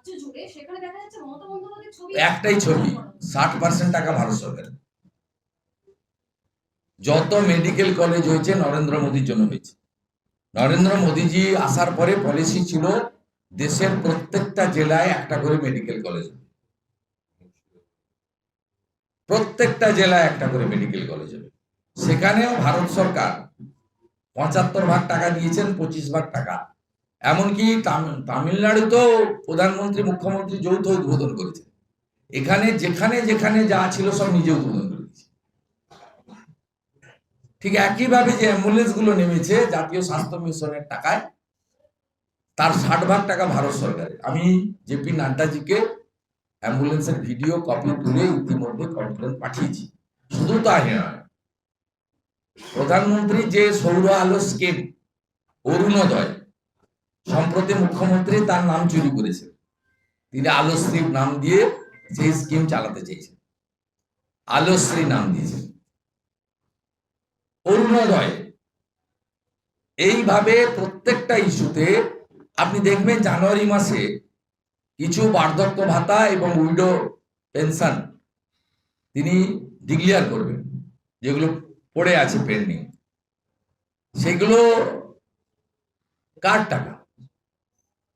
রাজ্য জুড়ে, সেখানে দেখা যাচ্ছে মমতা বন্দ্যোপাধ্যায়ের ছবি একটাই ছবি, 60% টাকা ভারত সরকার। যত মেডিকেল কলেজ হয়েছে নরেন্দ্র মোদীর জন্য হয়েছে। নরেন্দ্র মোদীজি আসার পরে পলিসি ছিল দেশের প্রত্যেকটা জেলায় একটা করে মেডিকেল কলেজ, প্রত্যেকটা জেলায় একটা করে মেডিকেল কলেজ হবে। সেখানেও ভারত সরকার 75 ভাগ টাকা দিয়েছেন, 25 ভাগ টাকা। এমনকি তামিলনাড়ুতেও প্রধানমন্ত্রী মুখ্যমন্ত্রী যৌথ উদ্বোধন করেছেন। এখানে যেখানে যেখানে যা ছিল সব নিজে উদ্বোধন করেছে। ঠিক একইভাবে যে অ্যাম্বুলেন্স গুলো নেমেছে জাতীয় স্বাস্থ্য মিশনের টাকায়, তার 60 ভাগ টাকা ভারত সরকারের। আমি জেপি নাড্ডাজিকে অ্যাম্বুলেন্সের ভিডিও কপি তুলে ইতিমধ্যে কমপ্লেন পাঠিয়েছি। শুধু তাই নয়, প্রধানমন্ত্রী যে সৌর আলো স্কিম অরুণোদয়, সম্প্রতি মুখ্যমন্ত্রী তার নাম চুরি করেছেন। তিনি আলোশ্রী নাম দিয়ে সেই স্কিম চালাতে চেয়েছেন, আলোশ্রী নাম দিয়েছেন। অরুণোদয় এইভাবে প্রত্যেকটা ইস্যুতে আপনি দেখবেন জানুয়ারি মাসে কিছু বার্ধক্য ভাতা এবং উইডো পেনশন তিনি ডিক্লেয়ার করবেন, যেগুলো পড়ে আছে পেন্ডিং। সেগুলো কার টাকা?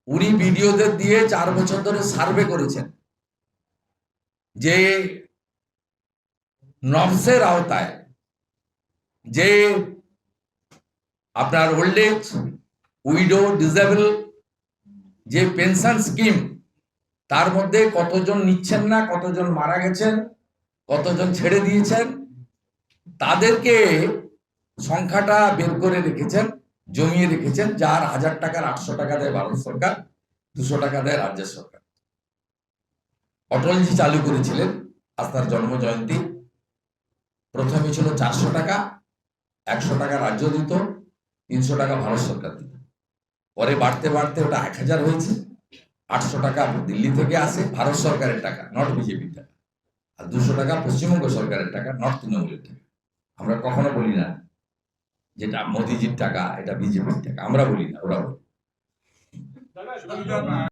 উনি বিডিওদের দিয়ে 4 বছর ধরে সার্ভে করেছেন যে নবসের আওতায় যে আপনার ওল্ড এজ, উইডো, ডিসেবল যে পেনশন স্কিম, তার মধ্যে কতজন নিচ্ছেন না, কতজন মারা গেছেন, কতজন ছেড়ে দিয়েছেন, তাদেরকে সংখ্যাটা বের করে রেখেছেন, জমিয়ে রেখেছেন। যার 1000 টাকার 800 টাকা দেয় ভারত সরকার, 200 টাকা দেয় রাজ্য সরকার। অটলজি চালু করেছিলেন আজ তার জন্ম জয়ন্তী। প্রথমে ছিল 400 টাকা, 100 টাকা রাজ্য দিত, 300 টাকা ভারত সরকার দিত। পরে বাড়তে বাড়তে ওটা 1000 হয়েছে। 800 টাকা দিল্লি থেকে আসে, ভারত সরকারের টাকা, নট বিজেপির টাকা। আর 200 টাকা পশ্চিমবঙ্গ সরকারের টাকা, নট তৃণমূলের টাকা। আমরা কখনো বলি না যেটা মোদিজির টাকা, এটা বিজেপির টাকা, আমরা বলি না, ওরা বলে।